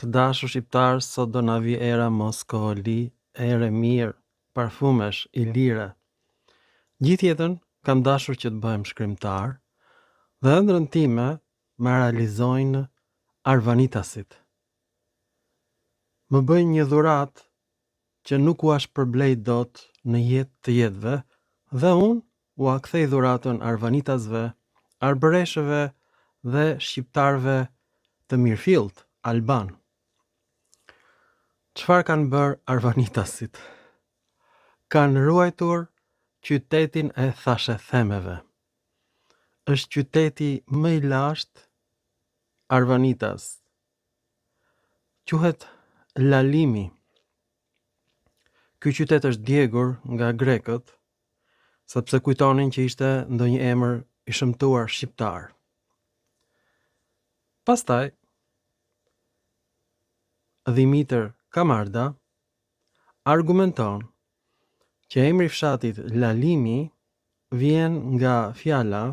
Të dashur shqiptar, sot do na vi era moskoli, ere mirë, parfumesh, i lire. Gjithë jetën kam dashur që të bëhem shkrimtar, dhe ëndrrën time më realizojnë arvanitasit. Më bëjnë një dhuratë që nuk u shpërblej dot në jetë të jetëve, dhe unë u a kthej dhuratën arvanitasve, arbëreshëve dhe shqiptarve të mirëfillt alban. Çfarë kanë bërë arvanitasit? Kanë ruajtur qytetin e thashethemeve. Është qyteti më i lashtë Arvanitas. Quhet Lalimi. Ky qytet është djegur nga grekët, sepse kujtonin që ishte ndonjë emër i shëmtuar shqiptar. Pastaj, Dhimitër Kamarda argumenton që emri i fshatit Lalimi vjen nga fjala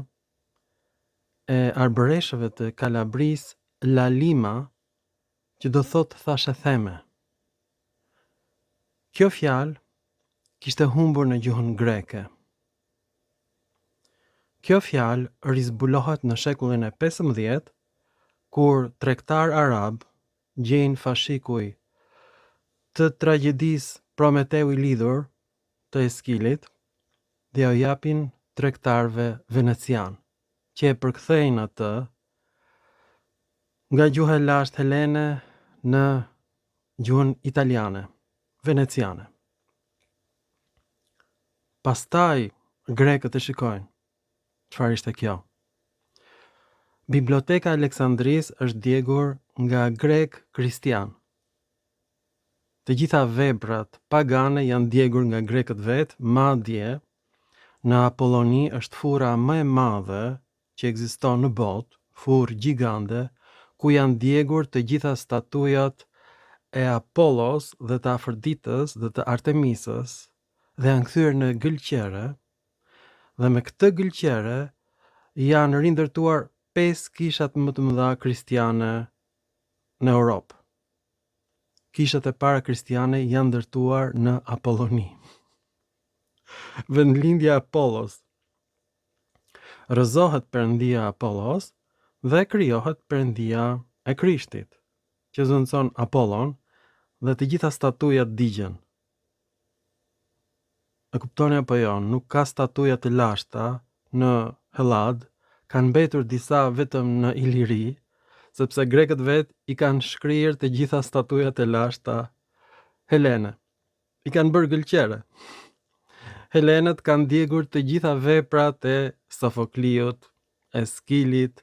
e arbëreshëve të Kalabris Lalima, që do thot thashetheme. Kjo fjalë kishte humbur në gjuhën greke. Kjo fjalë rizbulohet në shekullin e 15, kur tregtar arab gjejnë fashikuj të tragjedisë Prometeu i lidhur të Eskilit dhe o japin tregtarëve venecian, që e përkthejnë atë nga gjuha e lashtë helene në gjuhën italiane, veneciane. Pastaj grekët e shikojnë çfarë ishte kjo. Biblioteka Aleksandris është djegur nga grek kristian. Të gjitha veprat pagane janë djegur nga grekët vetë, madje në Apolloni është fura më e madhe që ekziston në botë, furë gjigande, ku janë djegur të gjitha statujat e Apollos dhe të Afroditës dhe të Artemisës, dhe janë kthyer në gëlqere, dhe me këtë gëlqere janë rindërtuar 5 kishat më të mëdha kristiane në Europë. Kishat e para kristiane janë ndërtuar në Apolloni. Vendlindja e Apollos. Rrëzohet perëndia Apollos dhe krijohet perëndia e Krishtit, që zënson Apollon, dhe të gjitha statujat digjen. E kuptoni apo jo, nuk ka statuja të lashta në Hellad, kanë mbetur disa vetëm në Iliri, sepse grekët vet i kanë shkrirë të gjitha statujat e lashta helene. I kanë bërë gëlqere. Helenët kanë djegur të gjitha veprat e Sofokliut, Eskilit,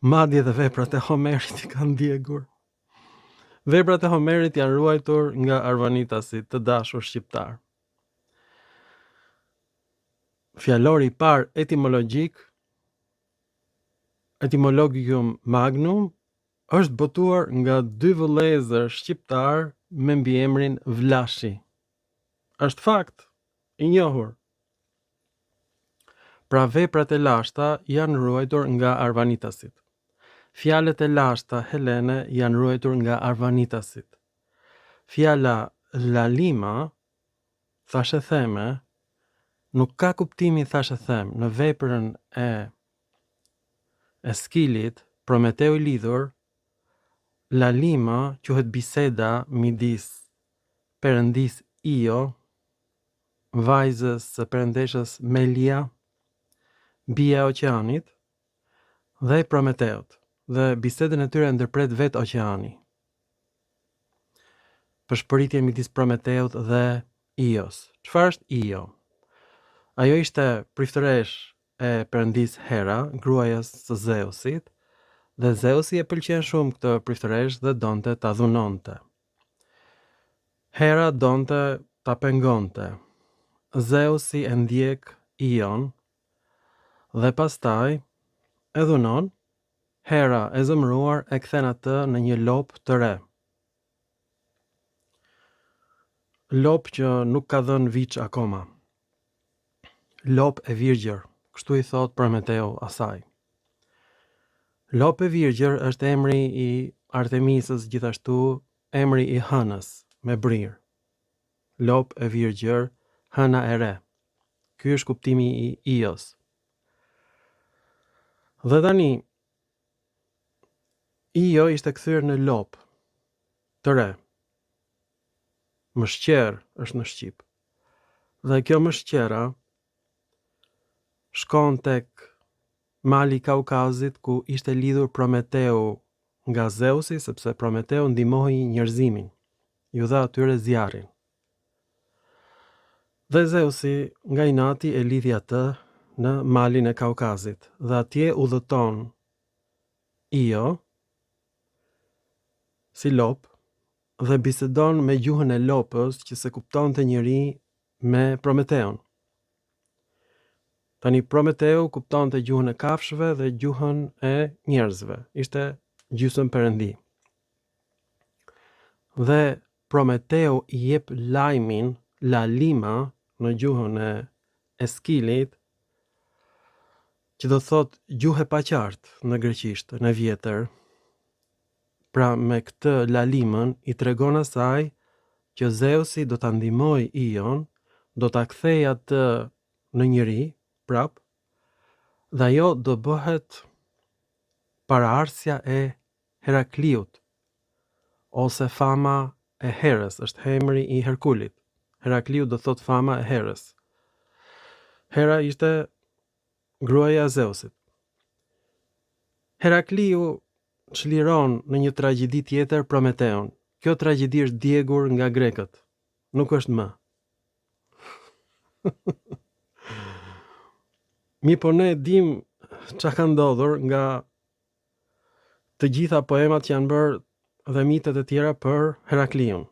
madje dhe veprat e Homerit i kanë djegur. Veprat e Homerit janë ruajtur nga arvanitasit të dashur shqiptar. Fjalori i parë etimologjik, Etymologium Magnum, është botuar nga 2 vëllezër shqiptar me mbiemrin Vlashi. Është fakt i njohur. Pra veprat e lashta janë ruajtur nga arvanitasit. Fjalët e lashta helene janë ruajtur nga arvanitasit. Fjala lalima, thashetheme, nuk ka kuptimi thashethem në veprën e Eskilit, Prometeu i lidhur. Lalima quhet biseda midis perëndis Io, vajzës së perëndeshës Melia, bia e oqeanit, dhe Prometeut, dhe bisedën e tyre ndërpret vetë oqeani. Përshpëritje midis Prometeut dhe Ios. Çfarë është Io? Ajo ishte priftëresh e perëndis Hera, gruajas së Zeusit, dhe Zeusi e pëlqen shumë këtë priftëresh dhe donte ta dhunonte. Hera donte ta pengonte. Zeusi e ndjek Ion dhe pastaj e dhunon. Hera e zemëruar e kthen atë në një lop të re. Lop që nuk ka dhënë viç akoma. Lop e virgjër, kështu i thot Prometeu asaj. Lop e virgjër është emri i Artemisës gjithashtu emri i hënës me brirë. Lop e virgjër, hëna e re. Ky është kuptimi i Ios. Dhe tani, Io ishte kthyer në lop të re. Mëshqer është në shqip. Dhe kjo mëshqera shkon tek mali i Kaukazit ku ishte lidhur Prometeu nga Zeusi, sepse Prometeu ndihmoi njerëzimin. Ju dha atyre zjarrin. Dhe Zeusi nga inati e lidhi atë në malin e Kaukazit dhe atje udhëton Io si lop dhe bisedon me gjuhën e lopës që se kuptonte njëri me Prometeun. Tani Prometeu kuptonte gjuhën e kafshëve dhe gjuhën e njerëzve. Ishte gjysmë perëndi. Dhe Prometeu i jep lajmin, lalima në gjuhën e Eskilit, që do thot gjuhë e paqartë në greqisht, në vjetër. Pra me këtë lalimën i tregon asaj që Zeusi do ta ndihmoj Ion, do ta kthej atë në njeri, prap, dhe ajo do bëhet paraarsja e Herakliut, ose fama e Herës, është emri i Herkulit. Herakliu do thot fama e Herës. Hera ishte gruaja e Zeusit. Herakliu çliron në një tragjedi tjetër Prometeun. Kjo tragjedi është djegur nga grekët. Nuk është më. Mi po ne dim çka ka ndodhur nga të gjitha poemat që janë bërë dhe mitet e tjera për Herakliun.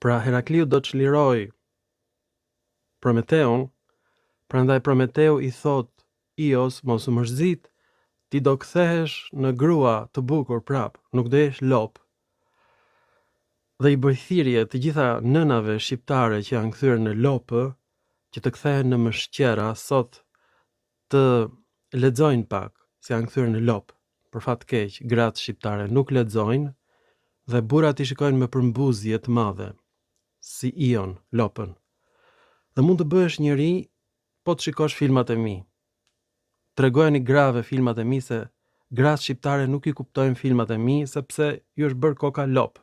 Pra Herakliu do çliroj Prometeun, prandaj Prometeu i thot Ios mos u mërzit, ti do kthehesh në grua të bukur prap, nuk do jesh lop. Dhe i bëj thirrje të gjitha nënave shqiptare që janë kthyer në lopë, që të kthehen në mëshqera, sot të lexojnë pak, se janë kthyer në lop. Për fat keq, gratë shqiptare nuk lexojnë dhe burrat i shikojnë me përmbuzje të madhe, si Ion, lopën. Dhe mund të bëhesh njeri po të shikosh filmat e mi. Tregojeni grave filmat e mi se gratë shqiptare nuk i kuptojnë filmat e mi sepse ju është bërë koka lop.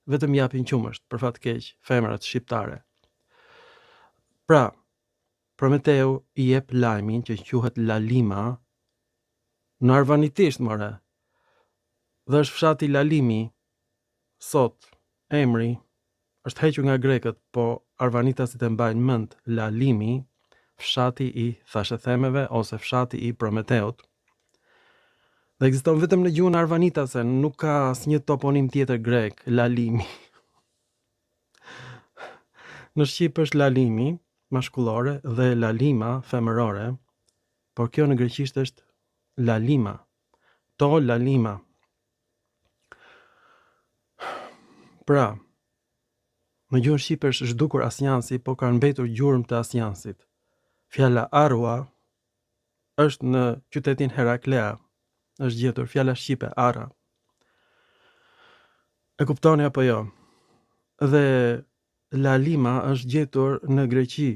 Vetëm japin qumësht, për fat keq, femrat shqiptare. Pra, Prometeu i jep lajmin që quhet Lalima në arvanitisht, more. Dhe është fshati Lalimi, sot, emri, është hequr nga grekët, po arvanitasit e mbajnë mend Lalimi, fshati i thashethemeve ose fshati i Prometeut. Dhe ekziston vetëm në gjuhën arvanitase, nuk ka asnjë toponim tjetër grek, Lalimi. Në shqip është Lalimi, mashkullore, dhe Lalima, femërore, por kjo në greqisht është Lalima. To Lalima. Pra, në gjuhën shqipe është zhdukur asnjansi, po ka mbetur gjurmë të asnjansit. Fjala Arua është në qytetin Heraklea, është gjetur fjala shqipe Ara. E kuptoni apo jo? Dhe Lalima është gjetur në Greqi,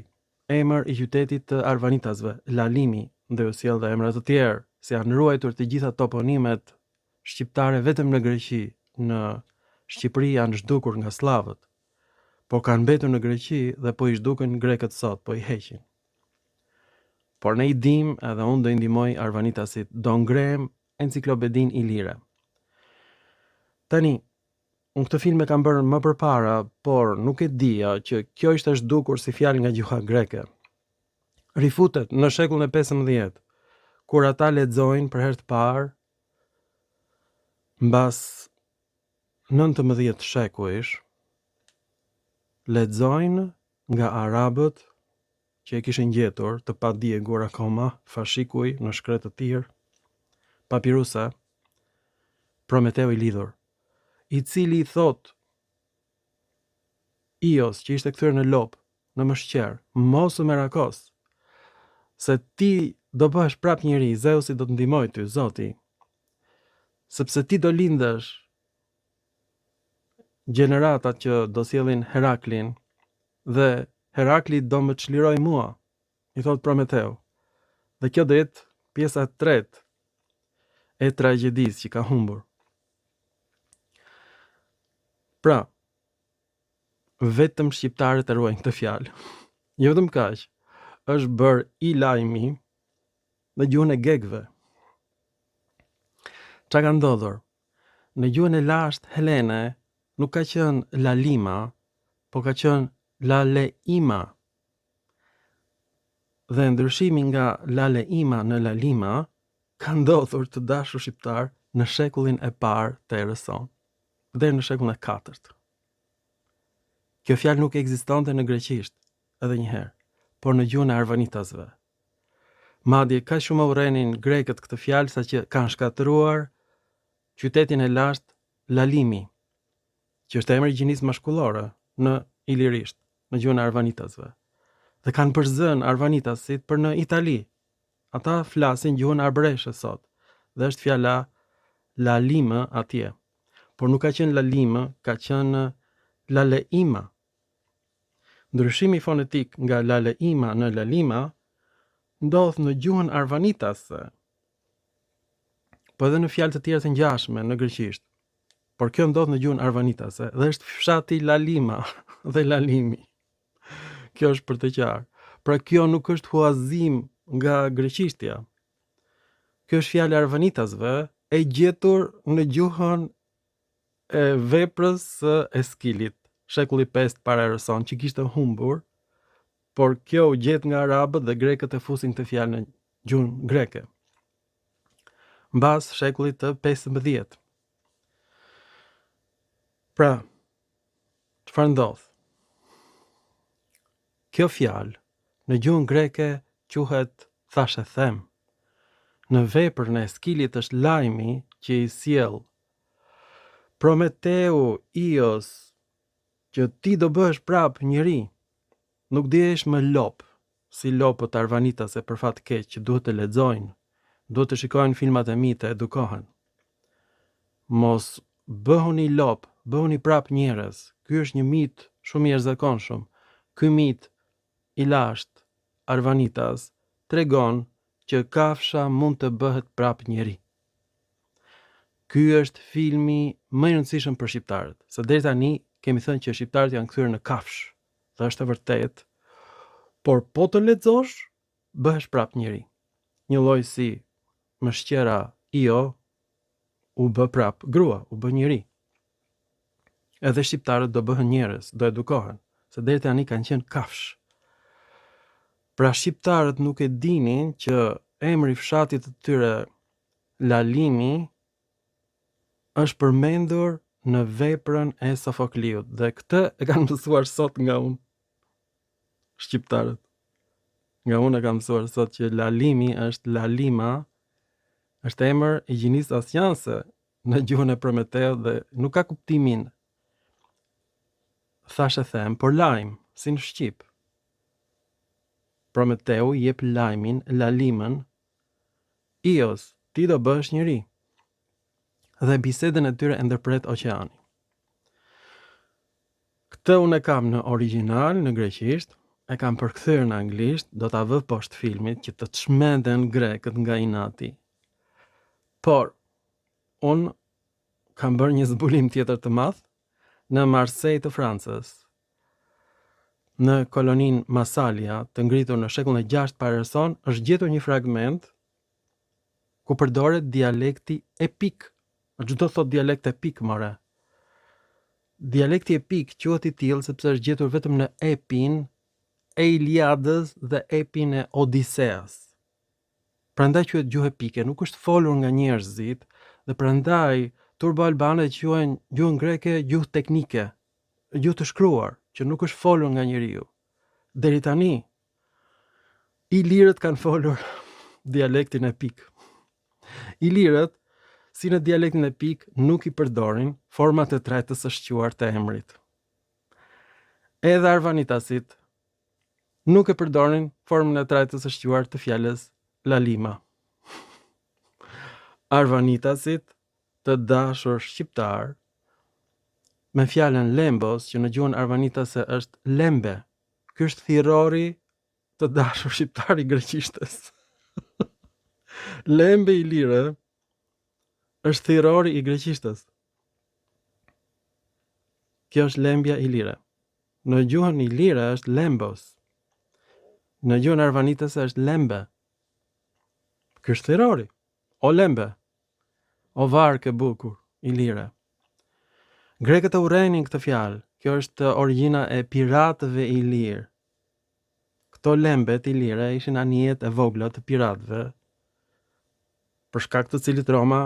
emër i qytetit të arvanitasve, Lalimi, dhe u sjell dhe emra të tjerë, se janë ruajtur të gjitha toponimet shqiptare vetëm në Greqi. Në Shqipëri janë zhdukur nga slavët, por kanë mbetur në Greqi dhe po i zhdukën grekët sot, po i heqin. Por ne i dim, edhe unë do i ndihmoj arvanitasit, do ngrem enciklopedin ilire. Tani, unë këtë film e kam bërë më përpara, por nuk e dija që kjo ishte zhdukur si fjalë nga gjuha greke. Rifutet në shekullin e 15, kur ata lexojnë për herë të parë, mbas 19 shekujsh, lexojnë nga arabët që e kishin gjetur të padiegur akoma, fashikuj në shkretë të tir, papirusa, Prometeu i lidhur, i cili i thot Ios që ishte kthyer në lop, në mëshqer, mos u merakos, se ti do bëhesh prap njeri, Zeusi do të ndihmoj ty, Zoti. sepse ti do lindesh gjeneratat që do sjellin Heraklin dhe Herakli do më çliroj mua, i thot Prometeu. Dhe kjo do jetë pjesa e tretë e tragjedisë që ka humbur. Pra, vetëm shqiptarët e ruajnë këtë fjalë. Jo vetëm kaq, është bërë i lajmi në gjuhën e gegëve. Çka ka ndodhur? Në gjuhën e lashtë helene nuk ka qenë la lima, po ka qenë la leima. Dhe ndryshimi nga la leima në la lima ka ndodhur, të dashur shqiptar, në shekullin e parë të erës sonë, deri në shekullin e 4. Kjo fjalë nuk ekzistonte në greqisht edhe një herë, por në gjuhën e arvanitasve. Madje ka shumë urrenin grekët këtë fjalë sa që kanë shkatëruar qytetin e lashtë Lalimi, që është emri i gjinisë mashkullore në ilirisht, në gjuhën e arvanitasve. Dhe kanë përzën arvanitasit për në Itali. Ata flasin gjuhën arbreshe sot, dhe është fjala Lalime atje. Por nuk ka qenë Lalime, ka qenë Laleima. Ndryshimi fonetik nga Laleima në Lalima ndodh në gjuhën arvanitase, po edhe në fjalë të tjera të ngjashme në greqisht. Por kjo ndodh në gjuhën arvanitase dhe është fshati Lalima dhe Lalimi. Kjo është për të qartë. Pra kjo nuk është huazim nga greqishtja. Kjo është fjalë arvanitasve e gjetur në gjuhën e veprës së Eskilit, shekulli 5 para erës sonë, që kishte humbur, por kjo u gjet nga arabët dhe grekët e fusin këtë fjalë në gjuhën greke. Mbas shekullit të 15. Pra, çfarë ndodh? Kjo fjalë në gjuhën greke quhet thashë them. Në veprën e Eskilit është lajmi që i sjell Prometeu Ios që ti do bëhesh prap njeri. Nuk dihesh më lop, si lopët arvanitase për fat keq që duhet të lexojnë, duhet të shikojnë filmat e mi të edukohen. Mos bëhuni lop, bëhuni prap njerëz. Ky është një mit shumë i jashtëzakonshëm. Ky mit i lashtë arvanitas tregon që kafsha mund të bëhet prap njeri. Ky është filmi më i rëndësishëm për shqiptarët, se deri tani kemi thënë që shqiptarët janë kthyer në kafsh, dhe është e vërtet, por po të lexosh, bëhesh prap njeri. Një lloj si mëshqera Io u bë prap grua, u bë njeri. Edhe shqiptarët do bëhen njerëz, do edukohen, se deri tani kanë qenë kafsh. Pra shqiptarët nuk e dinin që emri i fshatit të tyre Lalimi është përmendur në veprën e Sofokliut, dhe këtë e kanë mësuar sot nga unë shqiptarët. Nga unë e kam mësuar sot që Lalimi është Lalima, është emër i gjinisë asnjanse në gjuhën e Prometeu dhe nuk ka kuptimin thashë them, por lajm, si në shqip. Prometeu i jep lajmin, Lalimën, Ios, ti do bësh njeri. Dhe bisedën e tyre e ndërpret Oqeani. Këtë unë e kam në original, në greqisht, e kam përkthyer në anglisht, do ta vë poshtë filmit që të çmenden grekët nga inati. Por, unë kam bërë një zbulim tjetër të madh në Marseille të Francës. Në kolonin Massalia, të ngritur në shekullin e 6 para erës sonë, është gjetur një fragment ku përdoret dialekti epik. Çdo thot dialekt epik, more. Dialekti epik quhet i tillë sepse është gjetur vetëm në epin e Iliadës dhe epin e Odiseas. Prandaj quhet gjuhë epike, nuk është folur nga njerëzit, dhe prandaj turbo-albanët quhen gjuhën greke gjuhë teknike, gjuhë të shkruar, që nuk është folur nga njeriu. Deri tani, ilirët kanë folur dialektin epik. Ilirët, si në dialektin epik, nuk i përdorin format e trajtës së shquar të emrit. Edhe arvanitasit nuk e përdorin formën e trajtës së shquar të fjalës Lalima. Arvanitasit të dashur shqiptar, me fjalën lembos, që në gjuhën arvanitase është lembe. Ky është thirrori të dashur shqiptar i greqishtes. Lembe i lire është thirrori i greqishtes. Kjo është lembja i lire. Në gjuhën i lire është lembos. Në gjuhën arvanitase është lembe. Ky është thirrori. O lembe. O varke bukur i lire. Grekët e urrenin këtë fjalë. Kjo është origjina e piratëve i lirë. Këto lembet i lire ishin anijet e vogla të piratëve, për shkak të cilit Roma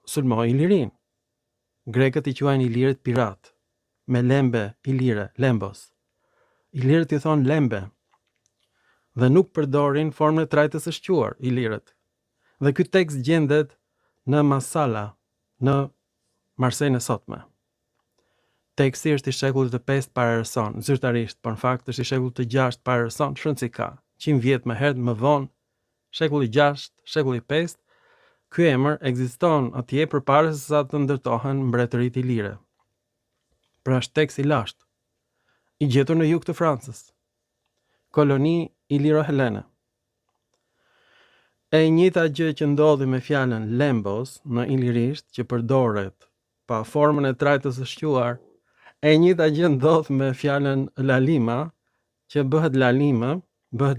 sulmoi Ilirin. Grekët i quajnë Ilirit pirat, me lembe i lire, lembos. Ilirët i thon lembe. Dhe nuk përdorin formën e trajtës së shquar, ilirët. Dhe ky tekst gjendet në Masala, në Marsejnë e sotme. Teksti është i shekullit të 5 para Erëson, zyrtarisht, por në fakt është i shekullit të 6 para Erëson, shëndësika, 100 vjet më herët më vonë, shekulli 6, shekulli 5, ky emër ekziston atje përpara se sa të ndërtohen mbretëritë ilire. Pra është tekst i lashtë, i gjetur në jug të Francës, koloni iliro-helene. E njëjta gjë që ndodhi me fjalën lembos në ilirisht që përdoret pa formën e trajtës së shquar, e njëjta gjë ndodh me fjalën lalima, që bëhet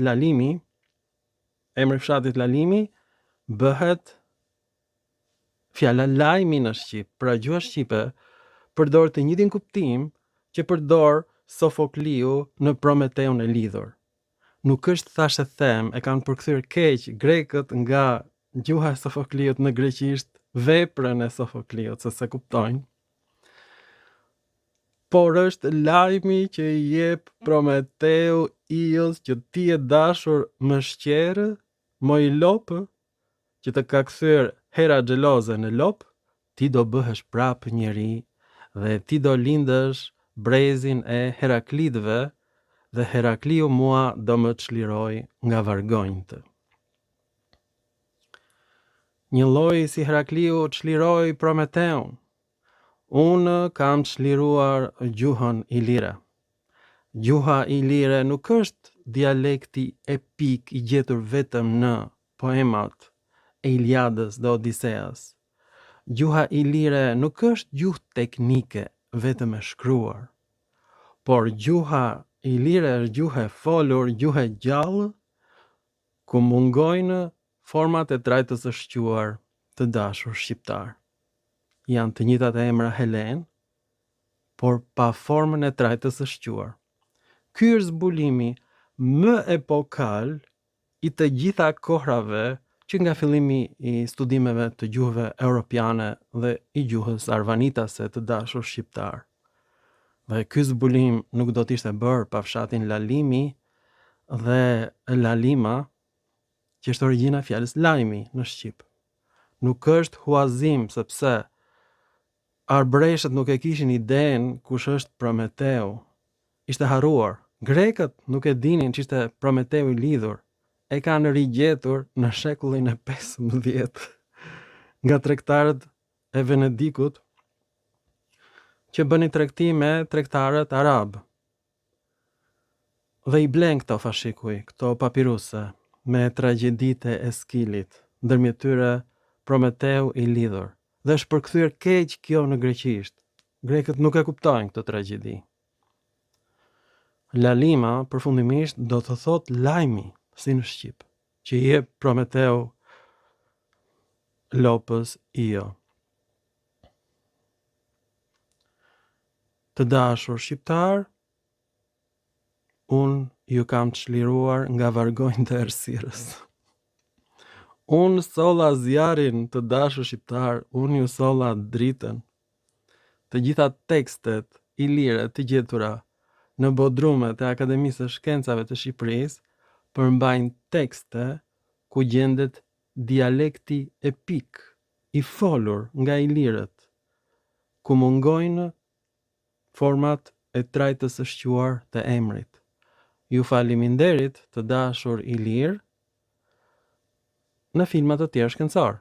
lalimi, emri i fshatit Lalimi, bëhet fjala lajmi në shqip. Pra gjuha shqipe përdor të njëjtin kuptim që përdor Sofokliu në Prometeun e lidhur. Nuk është thashë them e kanë përkthyer keq grekët nga gjuha e Sofokliut në greqisht veprën e Sofokliut, se kuptojnë. Por është lajmi që i jep Prometeu Ios që ti e dashur më shqerë, mo i lopë, që të ka kthyer Hera xheloze në lop, ti do bëhesh prapë njeri dhe ti do lindësh brezin e Heraklidëve dhe Herakliu mua do më çliroj nga vargonjtë. Një lloj si Herakliu çliroi Prometeun. Unë kam çliruar gjuhën ilire. Gjuha ilire nuk është dialekti epik i gjetur vetëm në poemat e Iliadës dhe Odiseas. Gjuha ilire nuk është gjuhë teknike vetëm e shkruar, por gjuha ilire është gjuhë e folur, gjuhë e gjallë, ku mungojnë format e trajtës së shquar të dashur shqiptar. Janë të njëjtat emra helen, por pa formën e trajtës së shquar. Ky është zbulimi më epokal i të gjitha kohrave që nga fillimi i studimeve të gjuhëve europiane dhe i gjuhës arvanitase të dashur shqiptar. Dhe ky zbulim nuk do të ishte bërë pa fshatin Lalimi dhe Lalima, që është origjina e fjalës lajmi në shqip. Nuk është huazim sepse arbreshët nuk e kishin idenë kush është Prometeu. Ishte harruar. Grekët nuk e dinin që ishte Prometeu i lidhur. E kanë rigjetur në shekullin e 15 nga tregtarët e Venedikut që bënin tregti me tregtarët arab. Dhe i blen këto fashikuj, këto papiruse, me tragjeditë e Eskilit, ndërmjet tyre Prometeu i lidhur. Dhe është përkthyer keq kjo në greqisht. Grekët nuk e kuptojnë këtë tragjedi. Lalima, përfundimisht, do të thot lajmi, si në shqip, që i jep Prometeu lopës Io. Të dashur shqiptar, unë ju kam çliruar nga vargonjtë e errësirës. Unë solla zjarin të dashur shqiptar, unë ju solla dritën. Të gjitha tekstet ilire të gjetura në bodrumet e Akademisë së Shkencave të Shqipërisë përmbajnë tekste ku gjendet dialekti epik i folur nga ilirët, ku mungojnë format e trajtës së shquar të emrit. Ju faleminderit të dashur ilir në filmat të tjerë shkencor.